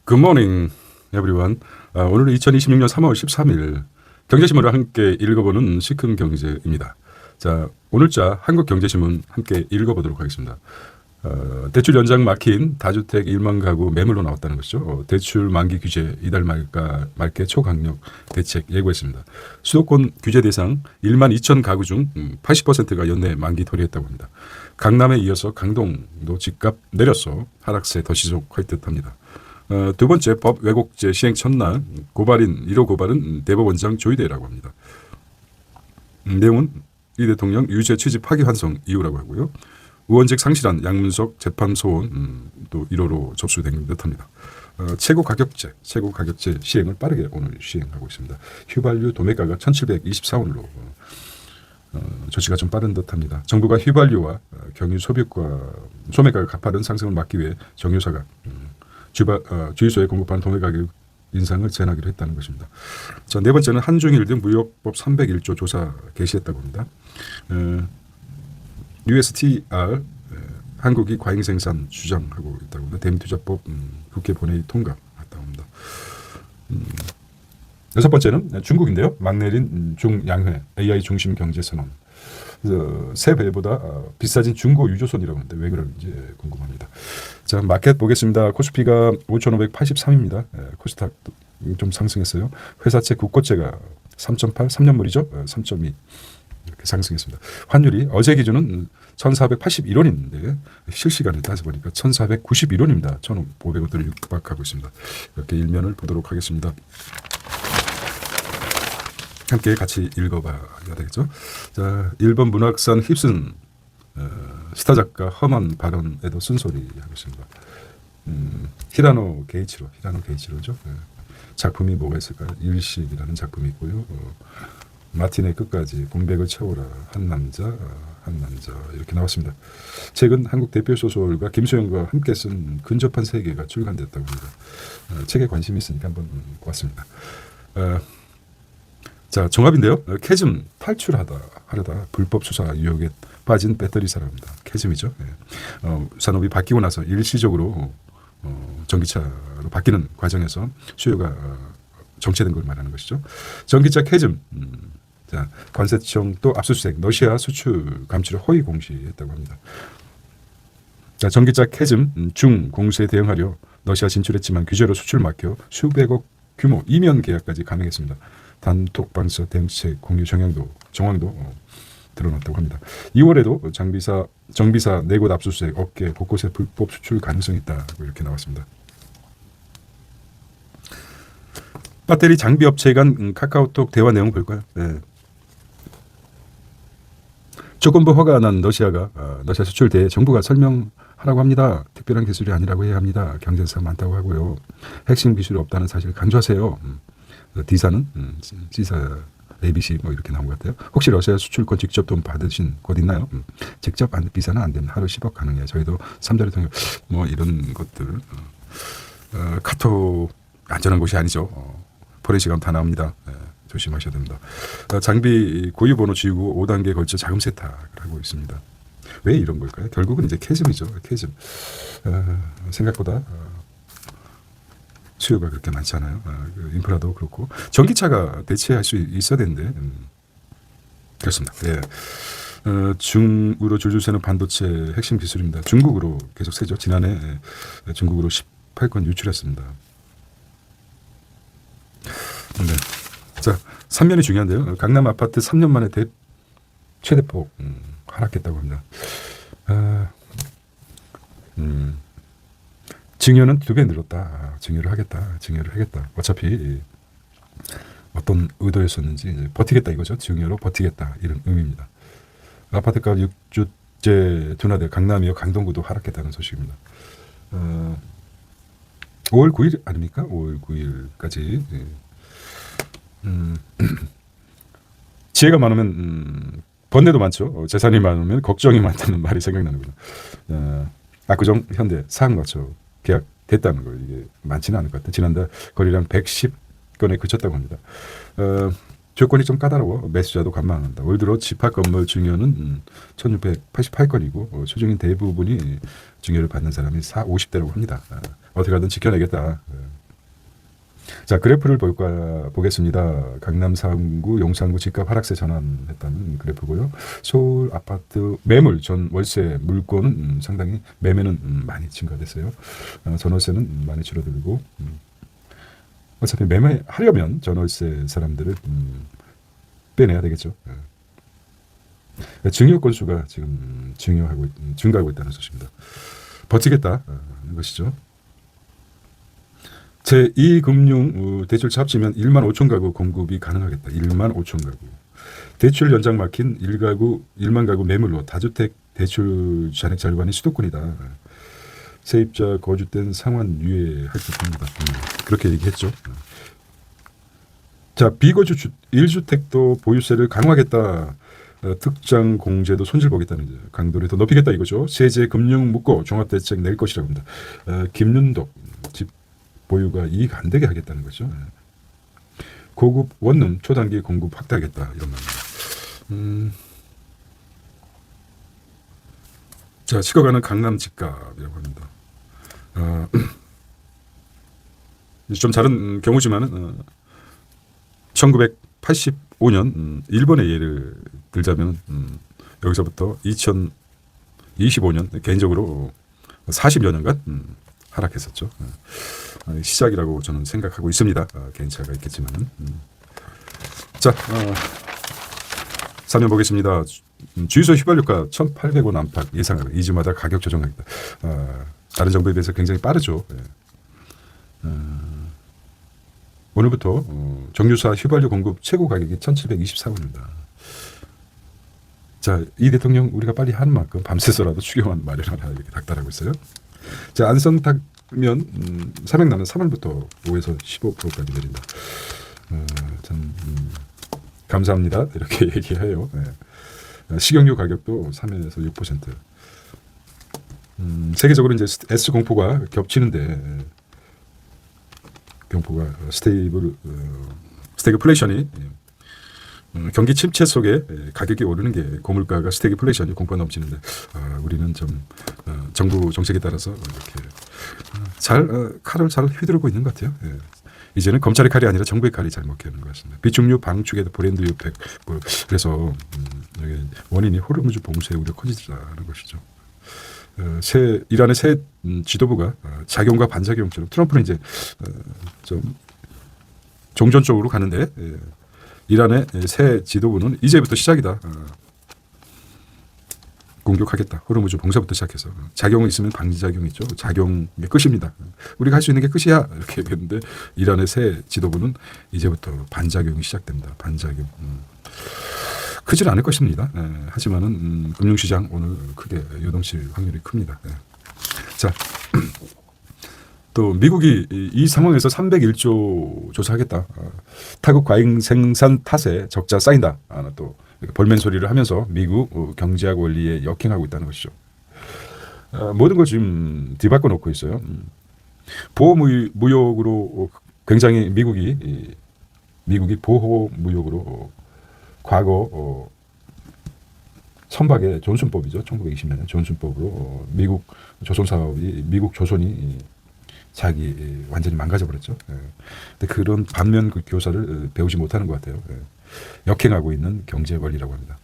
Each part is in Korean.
굿모닝 에브리원. 오늘은 2026년 3월 13일 경제신문을 함께 읽어보는 시큰경제입니다. 자, 오늘자 한국경제신문 함께 읽어보도록 하겠습니다. 대출 연장 막힌 다주택 1만 가구 매물로 나왔다는 것이죠. 대출 만기 규제 이달 말께 초강력 대책 예고했습니다. 수도권 규제 대상 1만 2천 가구 중 80%가 연내 만기 토리했다고 합니다. 강남에 이어서 강동도 집값 내려서 하락세 더 지속할 듯합니다. 두 번째 법 왜곡죄 시행 첫날 1호 고발은 대법원장 조희대라고 합니다. 내용은 이 대통령 유죄 취지 파기환송 이유라고 하고요. 의원직 상실한 양문석 재판 소원 또 1호로 접수된 듯합니다. 최고 가격제 시행을 빠르게 오늘 시행하고 있습니다. 휘발유 도매가가 1,724원으로 조치가 좀 빠른 듯합니다. 정부가 휘발유와 경유 소매가 가파른 상승을 막기 위해 정유사가 주유소에 공급하는 도매 가격 인상을 제한하기로 했다는 것입니다. 자, 네 번째는 한중일 등 무역법 301조 조사 개시했다고 합니다. USTR 한국이 과잉 생산 주장하고 있다고 합니다. 대미투자법 국회 본회의 통과했다고 합니다. 여섯 번째는 중국인데요. 막 내린 중양회 AI 중심 경제 선언. 새 배보다 비싸진 중고 유조선이라고 하는데 왜 그런지 궁금합니다. 자, 마켓 보겠습니다. 코스피가 5,583입니다. 코스닥 좀 상승했어요. 회사채 국고채가 3.8, 3년물이죠. 3.2 이렇게 상승했습니다. 환율이 어제 기준은 1,481원인데 실시간에 따져보니까 1,491원입니다. 1,500원대를 육박하고 있습니다. 이렇게 일면을 보도록 하겠습니다. 함께 같이 읽어봐야 되겠죠. 자, 일본 문학산 힙슨 스타 작가 험한 발언에도 쓴소리하고 있습니다. 히라노 게이치로죠. 작품이 뭐가 있을까요? 일식이라는 작품이 있고요. 마틴의 끝까지 공백을 채워라 한 남자 이렇게 나왔습니다. 최근 한국 대표 소설가 김소영과 함께 쓴 근접한 세계가 출간됐다고 합니다. 책에 관심이 있으니까 한번 보았습니다. 자, 종합인데요. 캐즘 하려다 불법 수사 유혹에 빠진 배터리사랍니다. 캐즘이죠. 산업이 바뀌고 나서 일시적으로 전기차로 바뀌는 과정에서 수요가 정체된 걸 말하는 것이죠. 전기차 캐즘. 자, 관세청 또 압수수색 러시아 수출 감시를 허위 공시했다고 합니다. 자, 전기차 캐즘 중 공세에 대응하려 러시아 진출했지만 규제로 수출 막혀 수백억 규모 이면 계약까지 감행했습니다. 단톡 방사 대응책 공유 정황도 드러났다고 합니다. 2월에도 정비사 4곳 압수수색 업계 곳곳에 불법 수출 가능성이 있다고 이렇게 나왔습니다. 배터리 장비 업체 간 카카오톡 대화 내용 볼까요? 네. 조건부 허가 난 러시아 수출 대해 정부가 설명하라고 합니다. 특별한 기술이 아니라고 해야 합니다. 경쟁사가 많다고 하고요. 핵심 기술이 없다는 사실을 강조하세요. D사는 C사 ABC 뭐 이렇게 나온 것 같아요. 혹시 러시아 수출권 직접 돈 받으신 곳 있나요? 직접 B사는 안 됩니다. 하루 10억 가능해요. 저희도 3자리 통역 뭐 이런 것들. 카톡 안전한 곳이 아니죠. 포렌식하면 다 나옵니다. 조심하셔야 됩니다. 장비 고유번호 지우고 5단계에 걸쳐 자금 세탁을 하고 있습니다. 왜 이런 걸까요? 결국은 이제 캐즘이죠. 캐즘. 생각보다 수요가 그렇게 많지 않아요. 인프라도 그렇고 전기차가 대체할 수 있어야 되는데 그렇습니다. 예. 중으로 줄줄 새는 반도체 핵심 기술입니다. 중국으로 계속 새죠. 지난해 중국으로 18건 유출했습니다. 네. 자, 3년이 중요한데요. 강남 아파트 3년 만에 최대폭 하락했다고 합니다. 증여는 2배 늘었다. 증여를 하겠다. 어차피 어떤 의도였었는지 버티겠다 이거죠. 증여로 버티겠다 이런 의미입니다. 아파트가 6주째 둔화돼 강남이요 강동구도 하락했다는 소식입니다. 5월 9일 아닙니까? 5월 9일까지. 지혜가 많으면 번뇌도 많죠. 재산이 많으면 걱정이 많다는 말이 생각나는군요. 압구정 현대 사항 맞춰 계약 됐다는 거 이게 많지는 않을 것 같아요. 지난달 거래량 110건에 그쳤다고 합니다. 조건이 좀 까다로워 매수자도 관망한다. 올 들어 집합 건물 증여는 1688건이고 최종인 대부분이 증여를 받는 사람이 50대라고 합니다. 어떻게 하든 지켜내겠다. 자, 그래프를 보겠습니다. 강남 3구, 용산구 집값 하락세 전환했다는 그래프고요. 서울 아파트 매물 전 월세 물건은 상당히 매매는 많이 증가됐어요. 전월세는 많이 줄어들고 어차피 매매하려면 전월세 사람들을 빼내야 되겠죠. 증여 건수가 지금 증가하고 있다는 소식입니다. 버티겠다는 것이죠. 제2금융 대출차 합치면 1만 5천 가구 공급이 가능하겠다. 1만 5천 가구. 대출 연장 막힌 1만 가구 매물로 다주택 대출 잔액 절반이 수도권이다. 세입자 거주된 상환 유예할 것입니다. 그렇게 얘기했죠. 자, 비거주 1주택도 보유세를 강화하겠다. 특장 공제도 손질 보겠다는 강도를 더 높이겠다 이거죠. 세제 금융 묶고 종합대책 낼 것이라고 합니다. 김윤덕 집 보유가 이익 안 되게 하겠다는 거죠. 고급 원룸 초단기 공급 확대하겠다 이런 말입니다. 자, 식어가는 강남 집값이라고 합니다. 좀 다른 경우지만은 1985년 일본의 예를 들자면 여기서부터 2025년 개인적으로 40여 년간 하락했었죠. 시작이라고 저는 생각하고 있습니다. 개인차가 있겠지만은. 자, 3년 보겠습니다. 주유소 휘발유가 1,800원 안팎 예상하고 2주마다 가격 조정하겠다. 다른 정부에 비해서 굉장히 빠르죠. 오늘부터 정유사 휘발유 공급 최고 가격이 1,724원입니다. 자, 이 대통령 우리가 빨리 하는 만큼 밤새서라도 추경안 마련하라 이렇게 닥달하고 있어요. 자, 안성 타면 삼양라는 3월부터 5에서 15%까지 내린다. 참 감사합니다 이렇게 얘기해요. 식용유 가격도 3에서 6%. 세계적으로 이제 S 공포가 겹치는데 경포가 스태그플레이션이 경기 침체 속에 가격이 오르는 게 고물가가 스태그플레이션이 공포가 넘치는데 우리는 좀 정부 정책에 따라서 이렇게 칼을 잘 휘두르고 있는 것 같아요. 이제는 검찰의 칼이 아니라 정부의 칼이 잘 먹히는 것 같습니다. 비축류 방축에도 브랜드 유팩 그래서 원인이 호르무즈 봉쇄 우려 커지자는 것이죠. 이란의 새 지도부가 작용과 반작용처럼 트럼프는 이제 좀 종전 쪽으로 가는데 이란의 새 지도부는 이제부터 시작이다. 공격하겠다. 호르무즈 봉쇄부터 시작해서 작용이 있으면 방지작용이 있죠. 작용의 끝입니다. 우리가 할 수 있는 게 끝이야. 이렇게 얘기했는데 이란의 새 지도부는 이제부터 반작용이 시작됩니다. 반작용. 크지는 않을 것입니다. 하지만은 금융시장 오늘 크게 요동칠 확률이 큽니다. 자, 또 미국이 이 상황에서 301조 조사하겠다. 타국 과잉 생산 탓에 적자 쌓인다. 또 볼멘 소리를 하면서 미국 경제학 원리에 역행하고 있다는 것이죠. 모든 걸 지금 뒤바꿔 놓고 있어요. 보호무역으로 굉장히 미국이 보호무역으로 과거 선박의 존슨법이죠. 1920년에 존슨법으로 미국 조선 사업이 미국 조선이 자기 완전히 망가져버렸죠. 근데 그런 반면 그 교사를 배우지 못하는 것 같아요. 역행하고 있는 경제 권리라고 합니다.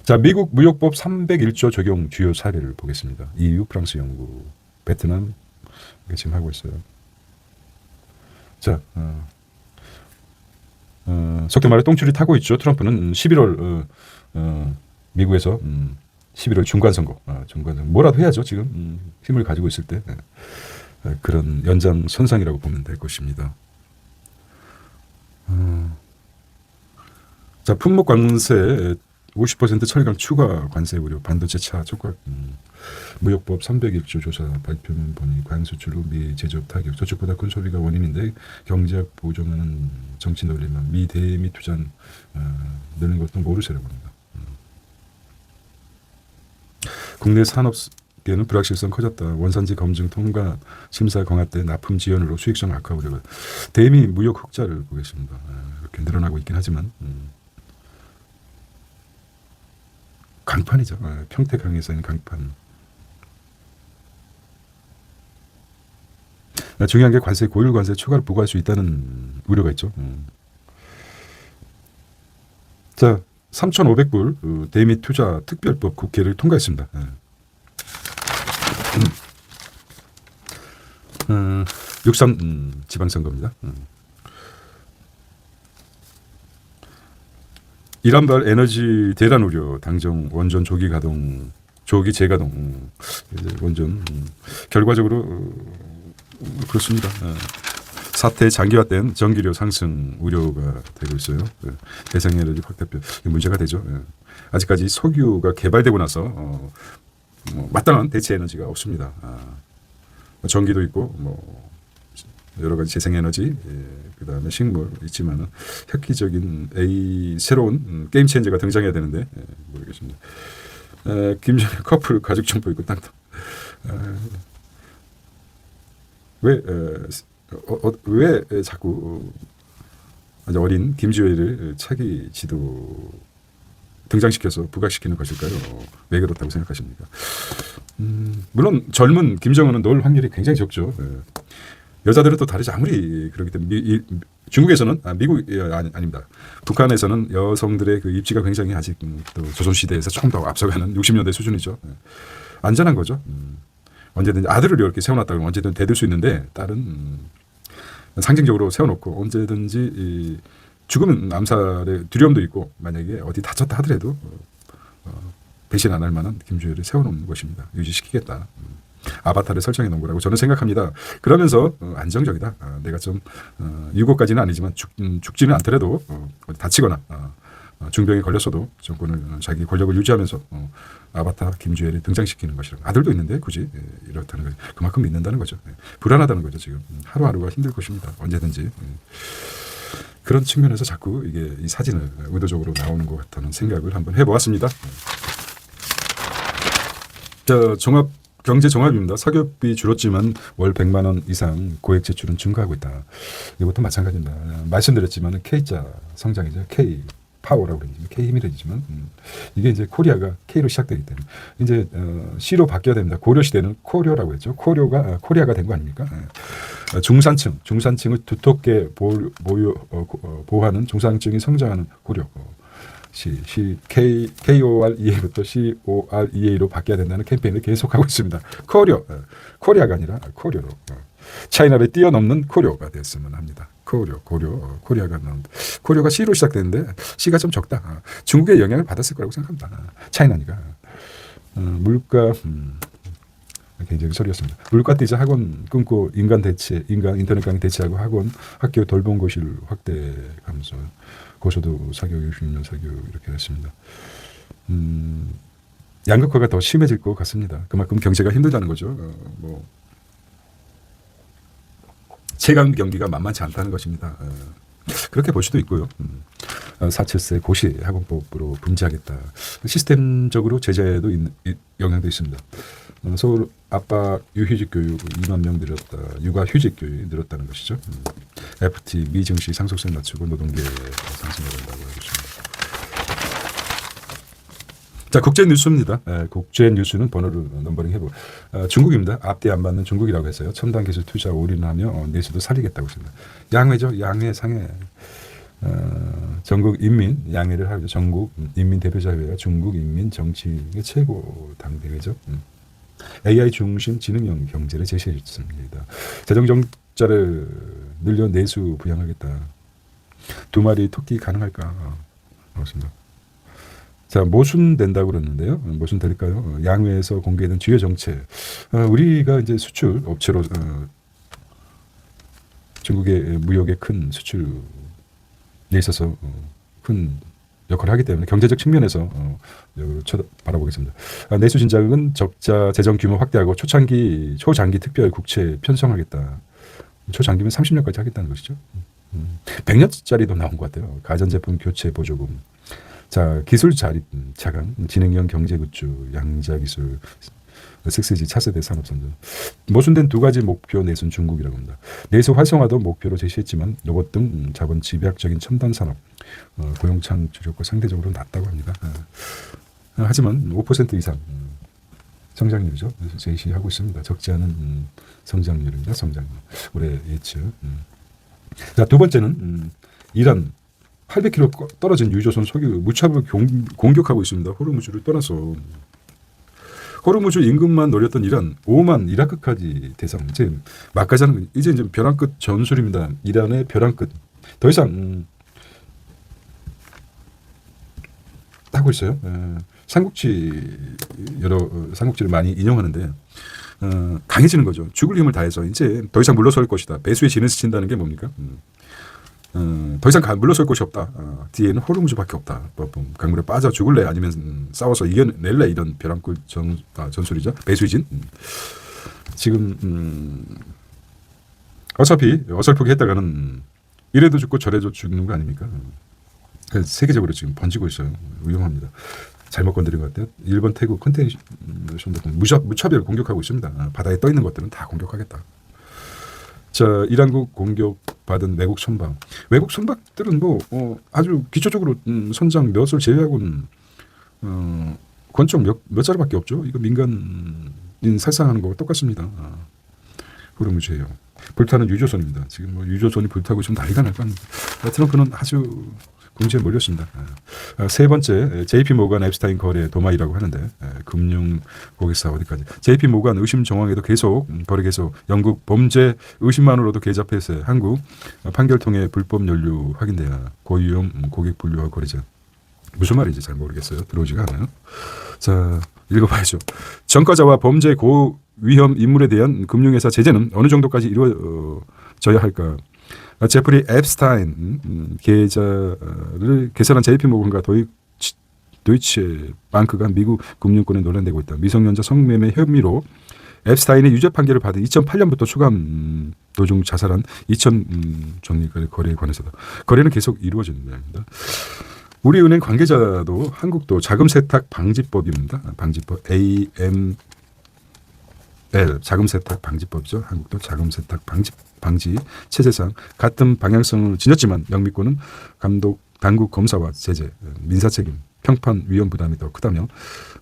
자, 미국 무역법 301조 적용 주요 사례를 보겠습니다. EU, 프랑스, 영국, 베트남 지금 하고 있어요. 자, 속된 말에 똥줄이 타고 있죠. 트럼프는 11월 미국에서 11월 중간선거 뭐라도 해야죠. 지금 힘을 가지고 있을 때 그런 연장선상이라고 보면 될 것입니다. 자, 품목 관세 50% 철강 추가 관세 우려 반도체 차 촉각 무역법 301조 조사 발표문 보니 과잉 수출로 미 제조업 타격 저축보다 큰 소비가 원인인데 경제학 보정하는 정치 논리만 미 대미 투자 늘는 것도 모르세라고 합니다. 국내 산업계는 불확실성 커졌다. 원산지 검증 통과 심사 강화 때 납품 지연으로 수익성 악화 우려가 대미 무역 흑자를 보겠습니다. 이렇게 늘어나고 있긴 하지만 강판이죠. 평택항에서 있는 강판. 중요한 게 관세 고율 관세 추가로 부과할 수 있다는 우려가 있죠. 자, 3,500불 대미 투자 특별법 국회를 통과했습니다. 6.3 지방선거입니다. 이란발 에너지 대란 우려 당정 원전 조기 가동 조기 재가동 원전 결과적으로 그렇습니다. 사태 장기화된 전기료 상승 우려가 되고 있어요. 대성에너지 확대표 문제가 되죠. 아직까지 석유가 개발되고 나서 마땅한 대체 에너지가 없습니다. 전기도 있고 뭐 여러 가지 재생에너지, 그다음에 식물 있지만은 획기적인 새로운 게임 체인저가 등장해야 되는데 모르겠습니다. 김정일 커플 가족 정보 있고 땅도 왜 자꾸 아주 어린 김주혜를 차기 지도 등장시켜서 부각시키는 것일까요? 왜 그렇다고 생각하십니까? 물론 젊은 김정은은 넣을 확률이 굉장히 적죠. 여자들은 또 다르지. 아무리 그렇기 때문에 중국에서는 아닙니다. 북한에서는 여성들의 그 입지가 굉장히 아직 또 조선시대에서 조금 더 앞서가는 60년대 수준이죠. 안전한 거죠. 언제든지 아들을 이렇게 세워놨다 그러면 언제든 대들 수 있는데 딸은 상징적으로 세워놓고 언제든지 죽으면 암살의 두려움도 있고 만약에 어디 다쳤다 하더라도 배신 안 할 만한 김주혜를 세워놓는 것입니다. 유지시키겠다. 아바타를 설정해 놓은 거라고 저는 생각합니다. 그러면서 안정적이다. 내가 좀 유고까지는 아니지만 죽지는 않더라도 어디 다치거나 중병에 걸렸어도 정권을 자기 권력을 유지하면서 아바타 김주혜를 등장시키는 것이라고. 아들도 있는데 굳이 이렇다는 거죠. 그만큼 믿는다는 거죠. 불안하다는 거죠. 지금 하루하루가 힘들 것입니다. 언제든지. 그런 측면에서 자꾸 이게 이 사진을 의도적으로 나오는 것 같다는 생각을 한번 해보았습니다. 자, 경제 종합입니다. 사교육비 줄었지만 월 100만 원 이상 고액 지출은 증가하고 있다. 이것도 마찬가지입니다. 말씀드렸지만 K자 성장이죠. K 파워라고 그러죠. K 힘이 되지만 이게 이제 코리아가 K로 시작되기 때문에 이제 C로 바뀌어야 됩니다. 고려 시대는 코려라고 했죠. 코려가 코리아가 된 거 아닙니까? 중산층을 두텁게 보호하는 중산층이 성장하는 고려. KOREA부터 COREA로 바뀌어야 된다는 캠페인을 계속하고 있습니다. 코리아가 아니라 코리아로. 차이나를 뛰어넘는 코리아가 됐으면 합니다. 코리아가 나온다. 코리아가 C로 시작되는데 C가 좀 적다. 중국의 영향을 받았을 거라고 생각합니다. 차이나니까. 물가 굉장히 소리였습니다. 물가 뛰자 학원 끊고 인간 인터넷 강의 대체하고 학교 돌봄고실 확대 감소. 고소득 사교육 60년 사교육 이렇게 했습니다. 양극화가 더 심해질 것 같습니다. 그만큼 경제가 힘들다는 거죠. 체감 경기가 만만치 않다는 것입니다. 그렇게 볼 수도 있고요. 4.7세 고시 학원법으로 금지하겠다. 시스템적으로 제재에도 영향도 있습니다. 서울 아빠 유휴직 교육 2만 명 늘었다. 육아 휴직 교육이 늘었다는 것이죠. FT 미증시 상속세 낮추고 노동계 상승을 한다고 하고 있습니다. 자, 국제 뉴스입니다. 국제 뉴스는 번호를 넘버링 해보. 중국입니다. 앞뒤 안 맞는 중국이라고 했어요. 첨단 기술 투자 올인하며 내수도 살리겠다고 했습니다. 양회죠. 양회 상회. 전국 인민 양회를 하죠. 전국 인민 대표자회가 중국 인민 정치의 최고 당대회죠. AI 중심 지능형 경제를 제시했습니다. 재정 적자를 늘려 내수 부양하겠다. 2마리 토끼 가능할까? 그렇습니다. 자, 모순된다고 그러는데요. 모순될까요? 양회에서 공개된 주요 정책. 우리가 이제 수출 업체로 중국의 무역의 큰 수출에 있어서 큰 역할을 하기 때문에 경제적 측면에서 바라보겠습니다. 내수 진작은 적자 재정 규모 확대하고 초장기 특별 국채 편성하겠다. 초장기면 30년까지 하겠다는 것이죠. 100년짜리도 나온 것 같아요. 가전제품 교체 보조금. 자, 기술 자립 차강, 지능형 경제 구축, 양자 기술, 6G 차세대 산업 선전. 모순된 2가지 목표 내순 중국이라고 합니다. 내수 활성화도 목표로 제시했지만 로봇 등 자본 집약적인 첨단 산업, 고용 창출효과 상대적으로 낮다고 합니다. 하지만 5% 이상 성장률이죠. 그래서 제시하고 있습니다. 적지 않은 성장률입니다. 성장률. 올해 예측. 자, 두 번째는 이란 800km 떨어진 유조선 석유 무차별 공격하고 있습니다. 호르무즈를 떠나서. 호르무즈 임금만 노렸던 이란, 오만, 이라크까지 대상. 이제 막가자는 이제 벼랑 끝 전술입니다. 이란의 벼랑 끝. 더 이상 하고 있어요. 삼국지 여러 삼국지를 많이 인용하는데 강해지는 거죠. 죽을 힘을 다해서 이제 더 이상 물러설 것이다. 배수의 진을 스친다는 게 뭡니까? 더 이상 물러설 곳이 없다. 뒤에는 호르무즈밖에 없다. 강물에 빠져 죽을래 아니면 싸워서 이겨낼래 이런 벼랑끝 전술이죠. 배수의 진. 지금 어차피 어설프게 했다가는 이래도 죽고 저래도 죽는 거 아닙니까? 세계적으로 지금 번지고 있어요. 위험합니다. 잘못 건드린 것 같아요. 일본, 태국 컨테이너션도 무차별 공격하고 있습니다. 바다에 떠 있는 것들은 다 공격하겠다. 자, 이란국 공격받은 외국 선박. 외국 선박들은 아주 기초적으로 선장 몇을 제외하고는 권총 몇 자루밖에 없죠. 이거 민간인 살상하는 거와 똑같습니다. 호르무즈예요. 불타는 유조선입니다. 지금 유조선이 불타고 지금 난리가 날 겁니다. 트럼프는 아주 궁지에 몰렸습니다. 세 번째, JP 모간 앱스타인 거래 도마이라고 하는데 금융 고객사 어디까지. JP 모간 의심 정황에도 계속 거래 계속. 영국 범죄 의심만으로도 계좌 폐쇄. 한국 판결 통해 불법 연루 확인돼야 고위험 고객 분류와 거래자. 무슨 말인지 잘 모르겠어요. 들어오지가 않아요. 자, 읽어봐야죠. 전과자와 범죄 고위험 인물에 대한 금융회사 제재는 어느 정도까지 이루어져야 할까. 제프리 앱스타인 계좌를 개설한 JP모건과 도이치 방크가 미국 금융권에 논란되고 있다. 미성년자 성매매 혐의로 앱스타인의 유죄 판결을 받은 2008년부터 수감 도중 자살한 2000 정리가의 거래에 관해서다. 거래는 계속 이루어지는 모양입니다. 우리은행 관계자도 한국도 자금 세탁 방지법입니다. 방지법 AML 자금 세탁 방지법이죠. 한국도 자금 세탁 방지 체제상 같은 방향성을 지녔지만 영미권은 감독 당국 검사와 제재 민사 책임 평판 위험 부담이 더 크다며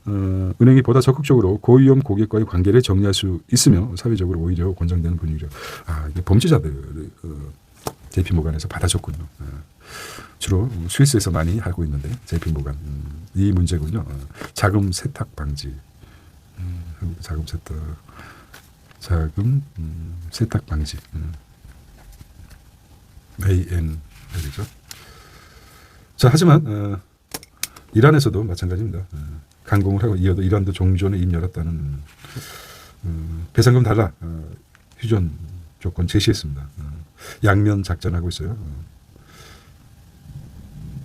은행이 보다 적극적으로 고위험 고객과의 관계를 정리할 수 있으며 사회적으로 오히려 권장되는 분위기죠. 이게 범죄자들 JP모간에서 받아줬군요. 주로 스위스에서 많이 하고 있는데 JP모간 이 문제군요. 자금 세탁 방지 자금 세탁 방지 ANL이죠. 자, 하지만 이란에서도 마찬가지입니다. 강공을 하고 이어도 이란도 종전에 입 열었다는 배상금 달라 휴전 조건 제시했습니다. 양면 작전하고 있어요.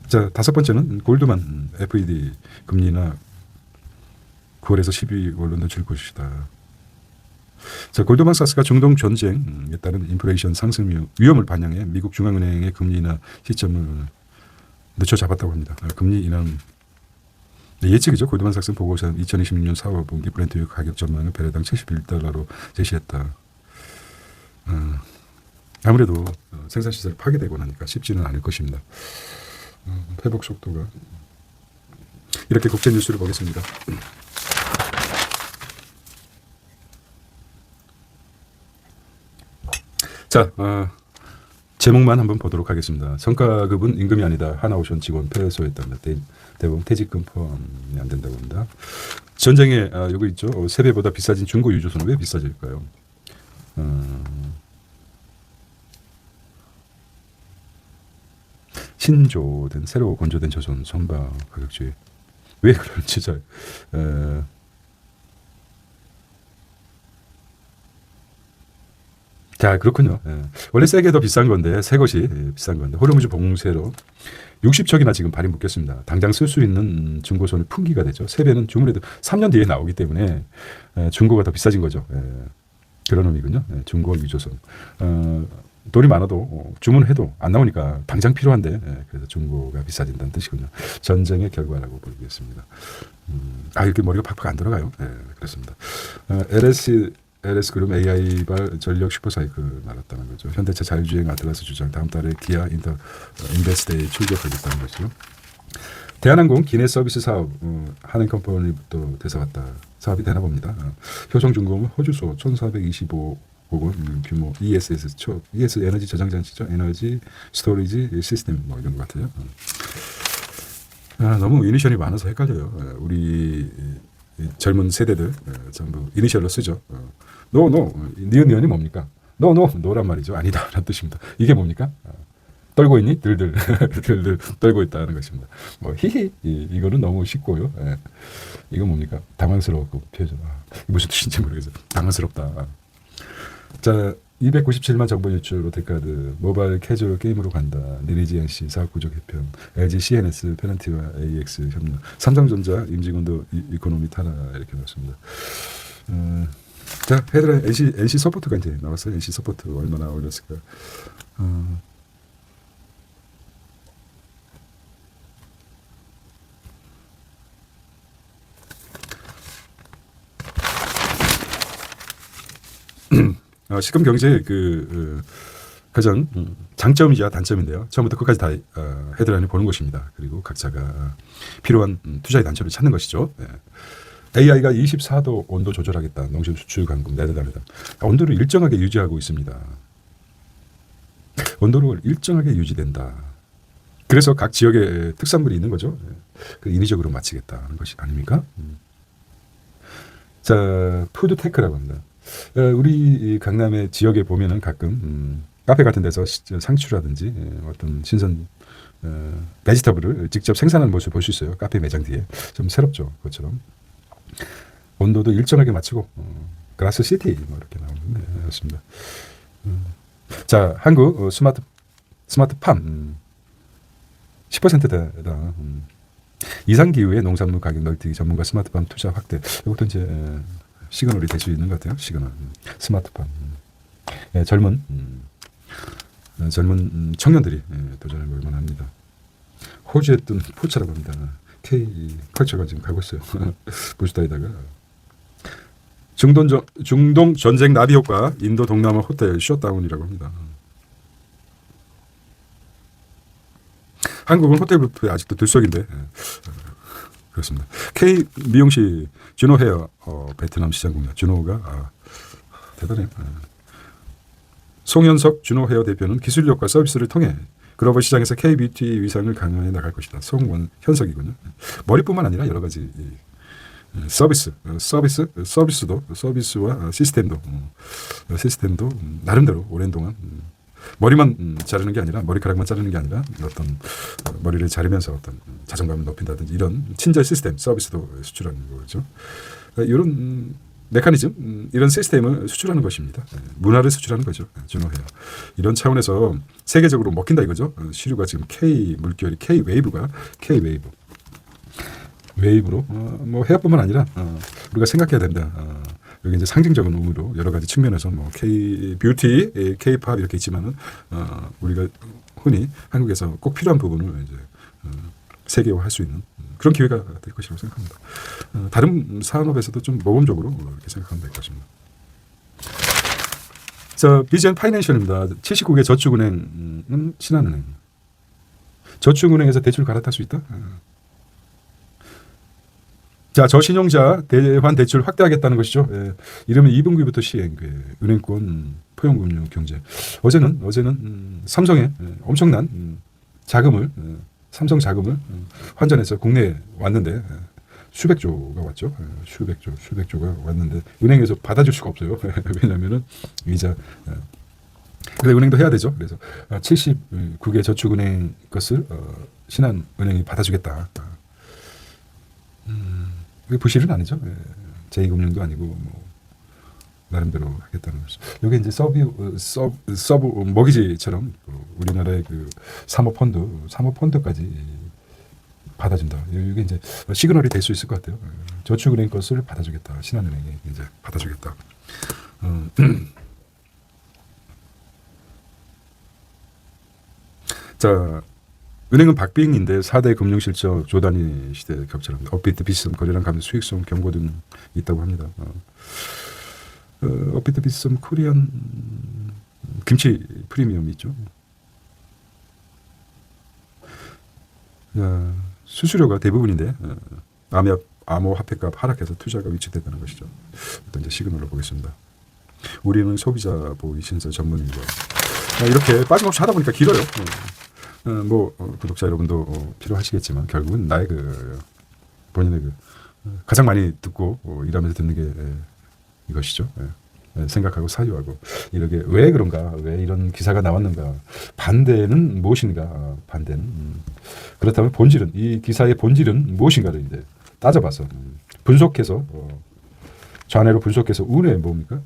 자, 다섯 번째는 골드만 FED 금리나 9월에서 12월로 늦출 것이다. 자, 골드만삭스가 중동 전쟁에 따른 인플레이션 상승 위험을 반영해 미국 중앙은행의 금리 인하 시점을 늦춰 잡았다고 합니다. 금리 인하는 예측이죠. 골드만삭스 보고서는 2026년 4월 분기 브렌트 가격 전망을 배럴당 $71로 제시했다. 아무래도 생산시설이 파괴되고 나니까 쉽지는 않을 것입니다. 회복 속도가. 이렇게 국제 뉴스를 보겠습니다. 자, 제목만 한번 보도록 하겠습니다. 성과급은 임금이 아니다. 하나오션 직원 폐소했답니다. 대부분 퇴직금 포함이 안 된다고 합니다. 전쟁에 여기 있죠. 3배보다 비싸진 중고 유조선은 왜 비싸질까요? 신조된 새로 건조된 조선 선박 가격주의 왜 그런지 잘 자, 그렇군요. 원래 세게 더 비싼 건데 새 것이 비싼 건데 호르무즈 봉쇄로 60척이나 지금 발이 묶였습니다. 당장 쓸 수 있는 중고선이 품귀가 되죠. 3배는 주문해도 3년 뒤에 나오기 때문에 중고가 더 비싸진 거죠. 그런 의미군요. 중고 유조선. 돈이 많아도 주문해도 안 나오니까 당장 필요한데 그래서 중고가 비싸진다는 뜻이군요. 전쟁의 결과라고 보겠습니다. 이렇게 머리가 팍팍 안 돌아가요. 그렇습니다. LS 그룹 AI발 전력 슈퍼사이클 말았다는 거죠. 현대차 자율주행 아틀라스 주장 다음 달에 기아 인베스트에 출격하겠다는 거죠. 대한항공 기내 서비스 사업 하는 컴퍼니부터 대사왔다 사업이 되나 봅니다. 효성중공은 호주소 1425억 원 규모 ES 에너지 저장 장치죠. 에너지 스토리지 시스템 뭐 이런 것 같아요. 너무 이니셜이 많아서 헷갈려요. 우리 젊은 세대들 전부 이니셜로 쓰죠. 니은이 뭡니까? 노란 말이죠. 아니다 라는 뜻입니다. 이게 뭡니까? 떨고 있니? 들들 들들 떨고 있다는 것입니다. 뭐 히히 이거는 너무 쉽고요. 이건 뭡니까? 당황스러웠고 표정. 무슨 뜻인지 모르겠어요. 당황스럽다. 자, 297만 정보 유출 롯데카드 모바일 캐주얼 게임으로 간다. 리니지 NC 사업 구조 개편. LG CNS 페넌티와 AX 협력. 삼성전자 임직원도 이코노미 타라 이렇게 나왔습니다. 자, 헤드라인 NC 서포트가 이제 나왔어요. NC 서포트 얼마나 올렸을까? 시금 경제 가장 장점이자 단점인데요. 처음부터 끝까지 다 헤드라인을 보는 것입니다. 그리고 각자가 필요한 투자의 단점을 찾는 것이죠. AI가 24도 온도 조절하겠다. 농심 수출 강국 네덜란드. 온도를 일정하게 유지하고 있습니다. 온도를 일정하게 유지된다. 그래서 각 지역에 특산물이 있는 거죠. 그 인위적으로 맞추겠다는 것이 아닙니까? 자, 푸드테크라고 합니다. 우리 강남의 지역에 보면은 가끔 카페 같은 데서 상추라든지 어떤 신선 베지터블을 직접 생산하는 모습을 볼 수 있어요. 카페 매장 뒤에. 좀 새롭죠. 그것처럼. 온도도 일정하게 맞추고 글라스 시티 뭐 이렇게 나오는데 그렇습니다. 자, 한국 스마트팜 10%다. 이상기후의 농산물 가격 넓히기 전문가 스마트팜 투자 확대. 이것도 이제 시그널이 될 수 있는 것 같아요. 시그널. 스마트팜. 젊은 청년들이 도전을 볼만 합니다. 호주에 뜬 포차라고 합니다. K 컬처가 지금 가고 있어요. 보시다이다가 중동 전쟁 나비 효과 인도 동남아 호텔 셧다운이라고 합니다. 한국은 호텔 뷔페 아직도 들썩인데 그렇습니다. K 미용실 준호 헤어 베트남 시장 공략. 준호가 대단해요. 송현석 준호 헤어 대표는 기술력과 서비스를 통해 글로벌 시장에서 K 뷰티 위상을 강화해 나갈 것이다. 송현석이군요. 머리뿐만 아니라 여러 가지 서비스와 시스템도 나름대로 오랜 동안 머리만 자르는 게 아니라 머리카락만 자르는 게 아니라 어떤 머리를 자르면서 어떤 자존감을 높인다든지 이런 친절 시스템 서비스도 수출하는 거죠. 이런 메커니즘 이런 시스템을 수출하는 것입니다. 문화를 수출하는 거죠. 준호해요. 이런 차원에서 세계적으로 먹힌다 이거죠. 시류가 지금 K 물결이 K 웨이브로 뭐 헤어뿐만 아니라 우리가 생각해야 된다. 여기 이제 상징적인 의미로 여러 가지 측면에서 뭐 K 뷰티, K 팝 이렇게 있지만은 우리가 흔히 한국에서 꼭 필요한 부분을 이제 세계화할 수 있는 그런 기회가 될 것이라고 생각합니다. 다른 산업에서도 좀 모범적으로 이렇게 생각하면 될 것입니다. 자, 비전 파이낸셜입니다. 79개 저축은행은 신한은행. 저축은행에서 대출 갈아탈 수 있다. 자, 저신용자 대환 대출 확대하겠다는 것이죠. 이러면 2분기부터 시행. 은행권 포용금융 경제. 어제는 삼성의 엄청난 자금을 삼성 자금을 환전해서 국내에 왔는데 수백조가 왔죠. 수백조가 왔는데 은행에서 받아줄 수가 없어요. 왜냐하면은 이자. 근데 은행도 해야 되죠. 그래서 79개 저축은행 것을 신한은행이 받아주겠다. 그게 부실은 아니죠. 제2금융도 아니고 뭐 나름대로 하겠다는 거죠. 이게 이제 서브 먹이지처럼 우리나라의 그 사모펀드까지 받아준다. 이게 이제 시그널이 될 수 있을 것 같아요. 저축은행 것을 받아주겠다. 신한은행이 이제 받아주겠다. 자. 은행은 박빙인데 4대 금융실적 조단위 시대 겹쳐납니다. 업비트 비썸 거래량 감소 수익성 경고 등 있다고 합니다. 업비트 비썸 코리안 김치 프리미엄이 있죠. 수수료가 대부분인데 암호화폐값 하락해서 투자가 위축됐다는 것이죠. 일단 이제 시그널을 보겠습니다. 우리는 소비자 보호 신설 전문이고 이렇게 빠짐없이 하다 보니까 길어요. 구독자 여러분도 필요하시겠지만 결국은 나의 본인의 가장 많이 듣고 일하면서 듣는 게 이것이죠. 생각하고 사유하고 이렇게 왜 그런가, 왜 이런 기사가 나왔는가, 반대는 무엇인가, 반대는 그렇다면 본질은, 이 기사의 본질은 무엇인가를 이제 따져봐서 분석해서 좌뇌로 분석해서 우뇌 뭡니까?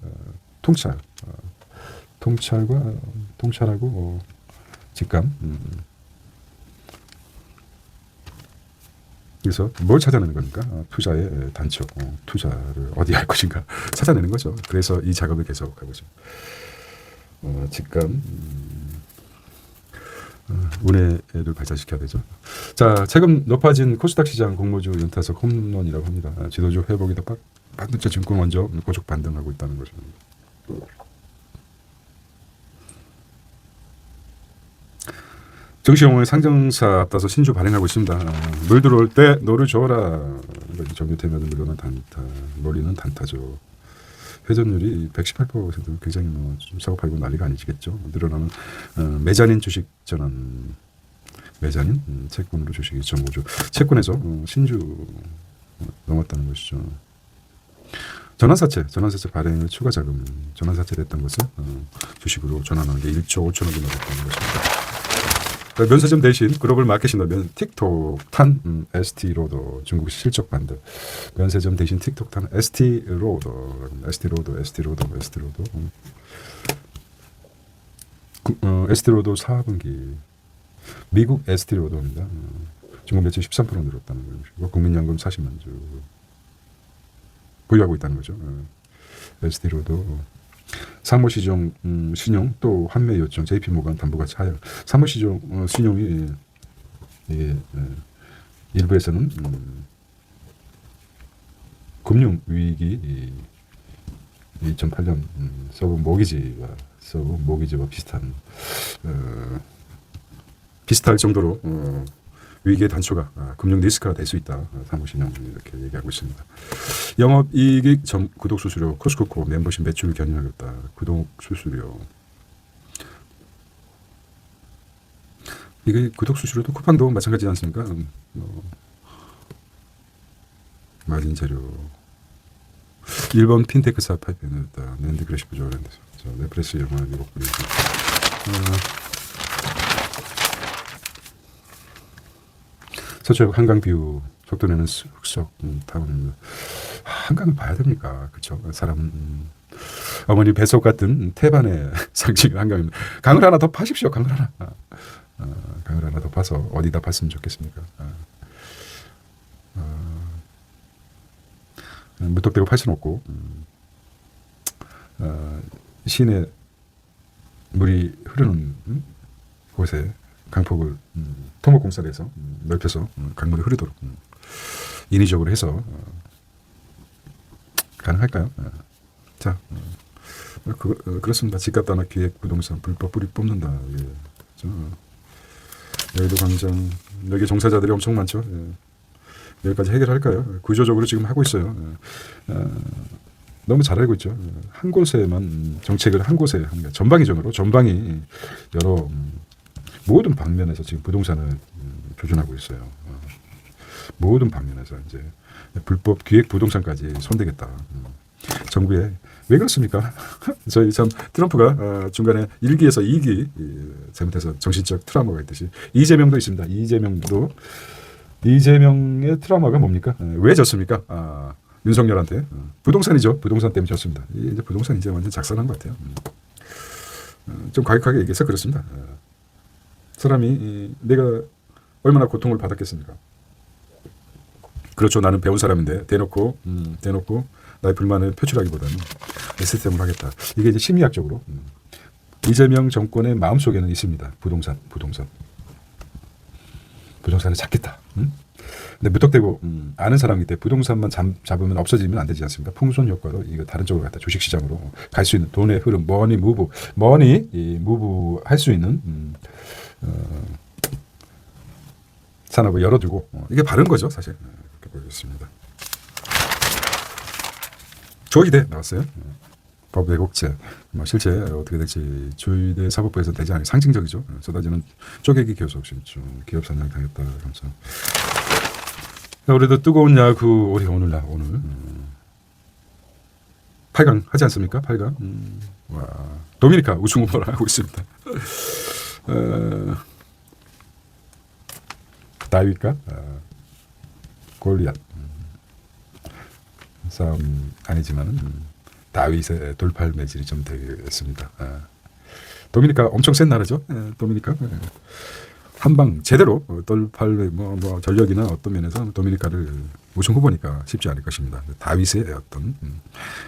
통찰하고 직감. 그래서 뭘 찾아내는 겁니까? 투자의 단초, 투자를 어디 할 것인가 찾아내는 거죠. 그래서 이 작업을 계속하고 있습니다. 직감, 운해를 발전시켜야 되죠. 자, 최근 높아진 코스닥 시장 공모주 연타석 홈런이라고 합니다. 지도주 회복이다 반도체 증권 먼저 고속 반등하고 있다는 거죠. 정시용의 상정사 앞다서 신주 발행하고 있습니다. 물 들어올 때 노를 줘라. 정유태면 물로는 단타, 머리는 단타죠. 회전율이 118% 굉장히 좀 사고 팔고 난리가 아니시겠죠. 늘어나는 메자닌 주식 전환, 메자닌 채권으로 주식 2.5조. 채권에서 신주 넘었다는 것이죠. 전환사채 발행을 추가 자금, 전환사채 됐던 것을 주식으로 전환하는 게 1조 5천억이 넘었다는 것입니다. 면세점 대신 글로벌 마켓이나 틱톡 탄 ST로더 중국 실적 반등. 면세점 대신 틱톡 탄 ST로더 ST로더 4분기 미국 ST로더입니다. 중국 매출 13% 늘었다는 것이고 국민연금 40만 주 보유하고 있다는 거죠. ST로더 사모시종 신용 또 환매 요청 JP모간 담보가치 하향. 사모시종 신용이 일부에서는 금융 위기 2008년 서브 모기지와 비슷할 정도로 위기의 단초가 금융 리스크가 될 수 있다. 사모신용 이렇게 얘기하고 있습니다. 영업이익 구독 수수료 코스코코 멤버십 매출 견인하겠다. 구독 수수료 이게 구독 수수료도 쿠팡도 마찬가지지 않습니까? 마진 재료 일본 핀테크사 파이프에다 랜드 그래시 부조랜드에서 넷플릭스 영화 7분이 서쪽 한강 뷰 속도내는 흑석 타운입니다. 한강을 봐야 됩니까? 그렇죠? 사람 어머니 뱃속 같은 태반의 상징 한강입니다. 강을 하나 더 파십시오. 강을 하나 더 파서 어디다 팠으면 좋겠습니까? 무턱대고 팔 수는 없고 시내 물이 흐르는 곳에 강폭을 토목공사를 해서 넓혀서 강물이 흐르도록 인위적으로 해서 가능할까요? 자, 그렇습니다. 집값 단합 기획 부동산 불법 뿌리 뽑는다. 예. 여의도 광장 여기 종사자들이 엄청 많죠. 예. 여기까지 해결할까요? 구조적으로 지금 하고 있어요. 너무 잘 알고 있죠. 한 곳에만 정책을 한 곳에 합니다. 전방위적으로 전방이 여러 모든 방면에서 지금 부동산을 조준하고 있어요. 모든 방면에서 이제 불법 기획 부동산까지 손대겠다. 정부에 왜 그렇습니까? 저희 참 트럼프가 중간에 1기에서 2기 잘못해서 정신적 트라우마가 있듯이 이재명도 있습니다. 이재명의 트라우마가 뭡니까? 왜 졌습니까? 윤석열한테 부동산이죠. 부동산 때문에 졌습니다. 이제 부동산 이제 완전 작살난 것 같아요. 좀 과격하게 얘기해서 그렇습니다. 사람이 내가 얼마나 고통을 받았겠습니까? 그렇죠. 나는 배운 사람인데 대놓고 나의 불만을 표출하기보다는 시스템을 하겠다. 이게 이제 심리학적으로 이재명 정권의 마음속에는 있습니다. 부동산을 찾겠다. 근데 무턱대고 아는 사람이기 때문에 부동산만 잡으면 없어지면 안 되지 않습니까? 풍선 효과로 이거 다른 쪽으로 갔다 주식시장으로 갈 수 있는 돈의 흐름, 머니 무브 할 수 있는 산업을 열어두고 이게 바른 거죠, 사실. 그렇게 보겠습니다. 조희대 나왔어요. 법 왜곡죄. 실제 어떻게 될지 조희대 사법부에서 되지 않은 상징적이죠. 쏟아지는 쪼개기 교섭 실종, 기업 산정 당했다. 그러면서. 우리도 뜨거운 야구 우리 오늘 8강 하지 않습니까? 8강. 와, 도미니카 우승 후보를 하고 있습니다. 다윗과 골리앗 싸움 아니지만은 다윗의 돌팔 매질이 좀 되겠습니다. 도미니카 엄청 센 나라죠. 도미니카 한방 제대로 돌팔 전력이나 어떤 면에서 도미니카를 우승 후보니까 쉽지 않을 것입니다. 다윗의 어떤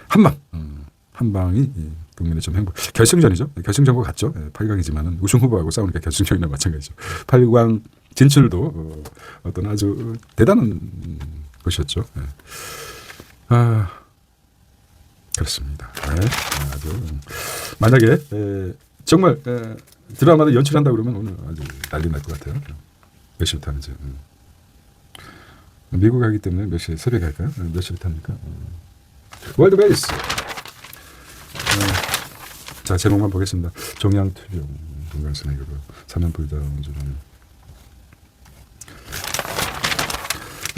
한 방이 국민의 좀 행복. 결승전이죠. 결승전과 같죠. 8강이지만은 우승 후보하고 싸우니까 결승전이나 마찬가지죠. 8강 진출도 어떤 아주 대단한 것이었죠. 그렇습니다. 아주 만약에 정말 드라마를 연출한다 그러면 오늘 아주 난리 날 것 같아요. 몇 시부터 하는지. 미국 가기 때문에 몇 시에 새벽에 할까요? 몇 시부터 합니까? 월드 베이스. 자, 제목만 보겠습니다. 종양투병, 동강선의 그거, 사면불다 운전하는.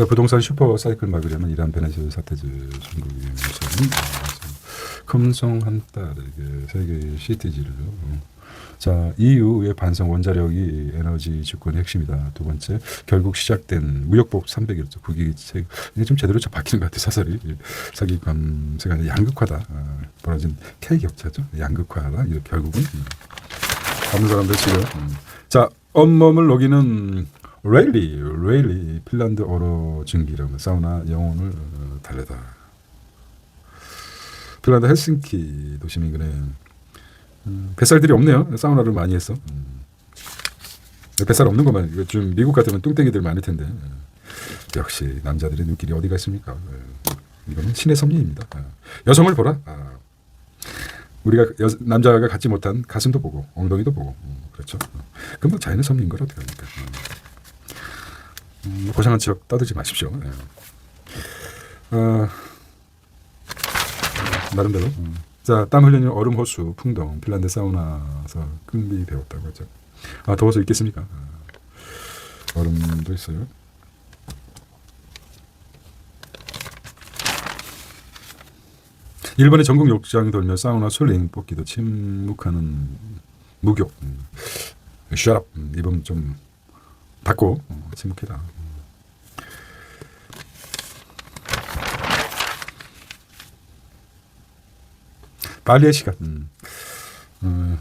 부동산 슈퍼 사이클 막으려면 이란 베네수엘라 사태지 중국의 무서운 금송 한 딸에게 세계의 시티지를. 자, EU의 반성 원자력이 에너지 주권의 핵심이다. 두 번째, 결국 시작된 무역법 300일 국익 책. 이게 좀 제대로 좀 바뀌는 것 같아요. 사설이. 사기 감세가 아니라 양극화다. 벌어진 K 격차죠. 양극화다. 이게 결국은 다른 사람들 지금. 자, 온몸을 녹이는 레일리 핀란드 어로 증기라면 사우나 영혼을 달래다. 핀란드 헬싱키 도시민들의 뱃살들이 없네요. 사우나를 많이 했어. 뱃살 없는 것만. 이거 좀 미국 같으면 뚱땡이들 많을 텐데. 역시 남자들의 눈길이 어디가 있습니까? 이거는 신의 섭리입니다. 여성을 보라. 우리가 남자가 갖지 못한 가슴도 보고 엉덩이도 보고. 그렇죠. 그럼 뭐 자연의 섭리인 걸 어떻게 합니까? 고상한 척 떠들지 마십시오. 나름대로. 자, 땀 흘리는 얼음 호수 풍덩 핀란드 사우나에서 끈비 배웠다고 하죠. 더워서 있겠습니까? 얼음도 있어요. 일본의 전국 욕장 돌며 사우나 솔링 뽑기도 침묵하는 무교. 슈랍 이번 좀 받고 침묵해라. 발리의 시간.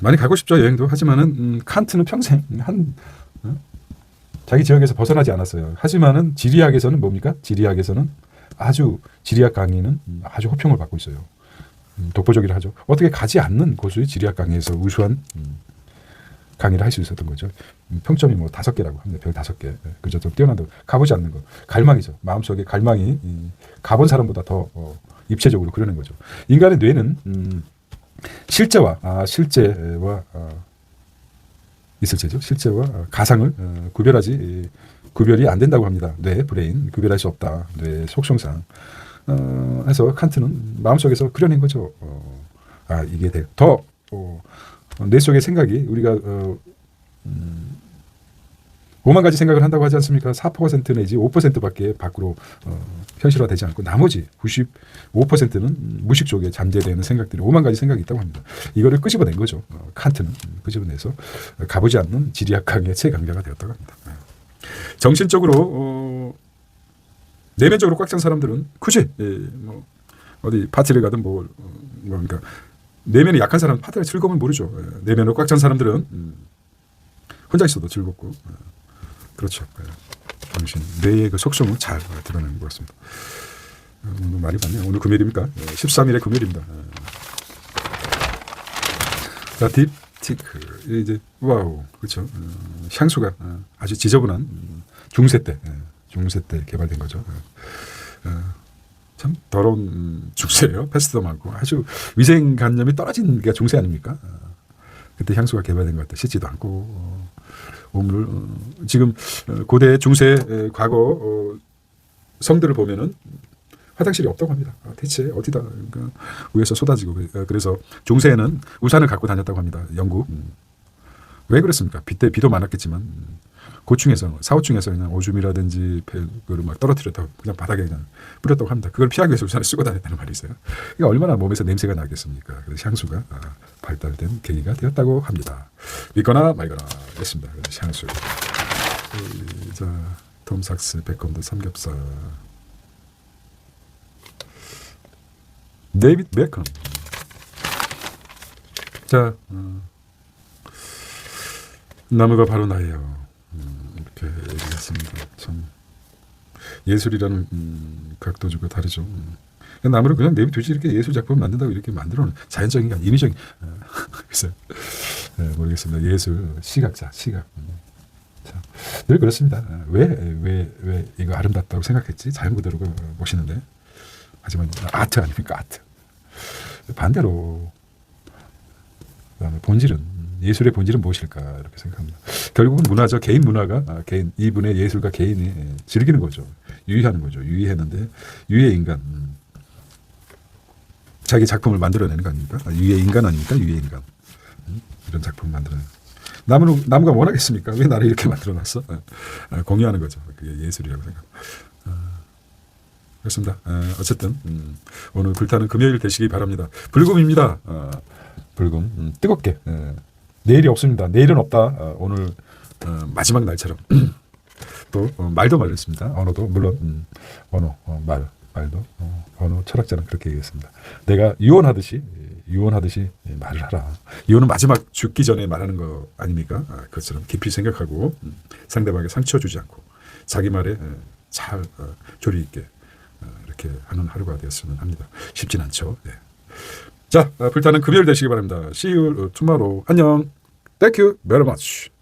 많이 가고 싶죠, 여행도. 하지만은 칸트는 평생 자기 지역에서 벗어나지 않았어요. 하지만은 지리학에서는 뭡니까? 지리학에서는 지리학 강의는 아주 호평을 받고 있어요. 독보적이라 하죠. 어떻게 가지 않는 고수의 지리학 강의에서 우수한 강의를 할 수 있었던 거죠. 평점이 5개라고 합니다. 별 5개. 그저 좀 뛰어난다고. 가보지 않는 거. 갈망이죠. 마음속에 갈망이 가본 사람보다 더 입체적으로 그러는 거죠. 인간의 뇌는 실제와 있을제죠. 실제와 가상을 구별이 안 된다고 합니다. 뇌, 브레인 구별할 수 없다. 뇌 속성상. 해서 칸트는 마음속에서 그려낸 거죠. 이게 더 뇌 속의 생각이 우리가 5만 가지 생각을 한다고 하지 않습니까? 4% 내지 5%밖에 밖으로 현실화되지 않고 나머지 95%는 무의식 쪽에 잠재되는 생각들이 5만 가지 생각이 있다고 합니다. 이거를 끄집어낸 거죠. 칸트는 끄집어내서 가보지 않는 지리학 강의 최강자가 되었다고 합니다. 정신적으로 내면적으로 꽉 찬 사람들은 굳이 어디 파티를 가든 그러니까 내면이 약한 사람은 파티의 즐거움을 모르죠. 내면으로 꽉 찬 사람들은 혼자 있어도 즐겁고 그렇죠. 정신 뇌의 그 속성은 잘 드러내는 것 같습니다. 오늘 많이 봤네요. 오늘 금요일입니까? 13일에 금요일입니다. 자, 딥티크 이제 와우 그렇죠. 향수가 아주 지저분한 중세 때 개발된 거죠. 참 더러운 중세예요. 패스트도 많고 아주 위생관념이 떨어진 게 중세 아닙니까? 그때 향수가 개발된 것 같아. 씻지도 않고 오물 지금 고대 중세 과거 성들을 보면은 화장실이 없다고 합니다. 대체 어디다 그러니까 위에서 쏟아지고 그래서 중세에는 우산을 갖고 다녔다고 합니다. 영국. 왜 그랬습니까? 비도 많았겠지만 고층에서 사호층에서 그냥 오줌이라든지 그걸 막 떨어뜨렸다고 그냥 바닥에 그냥 뿌렸다고 합니다. 그걸 피하기 위해서 우산을 쓰고 다녔다는 말이 있어요. 그러니까 얼마나 몸에서 냄새가 나겠습니까? 그래서 향수가 발달된 계기가 되었다고 합니다. 믿거나 말거나 했습니다. 향수. 자, 톰 삭스 베컴드 삼겹살. 데이빗 베컴. 자, 나무가 바로 나예요. 이렇게 얘기했습니다. 참 예술이라는 각도주가 다르죠. 나무를 그냥 내비두지 이렇게 예술 작품 만든다고 이렇게 만들어놓은 자연적인 게 인위적인. 그래서 모르겠습니다. 예술 시각자 시각. 늘 그렇습니다. 왜 이거 아름답다고 생각했지? 자연 그대로 보시는데 하지만 아트 아닙니까? 아트. 반대로 본질은 예술의 본질은 무엇일까 이렇게 생각합니다. 결국은 문화죠. 개인 문화가 개인 이분의 예술가 개인이 즐기는 거죠. 유의하는 거죠. 유의했는데 유의 인간 자기 작품을 만들어내는 거 아닙니까? 유의 인간 아닙니까? 유의 인간 이런 작품을 만들어내는 나무가 원하겠습니까? 왜 나를 이렇게 만들어놨어? 공유하는 거죠. 그게 예술이라고 생각합니다. 그렇습니다. 어쨌든 오늘 불타는 금요일 되시기 바랍니다. 불금입니다. 불금 뜨겁게 내일이 없습니다. 내일은 없다. 오늘 마지막 날처럼 또 말도 말했습니다. 언어도 물론 말도 언어 철학자는 그렇게 얘기했습니다. 내가 유언하듯이 말을 하라. 유언은 마지막 죽기 전에 말하는 거 아닙니까? 그것처럼 깊이 생각하고 상대방에게 상처 주지 않고 자기 말에 잘 조리 있게 이렇게 하는 하루가 되었으면 합니다. 쉽진 않죠. 네. 자, 불타는 금요일 되시기 바랍니다. See you tomorrow. 안녕. Thank you very much.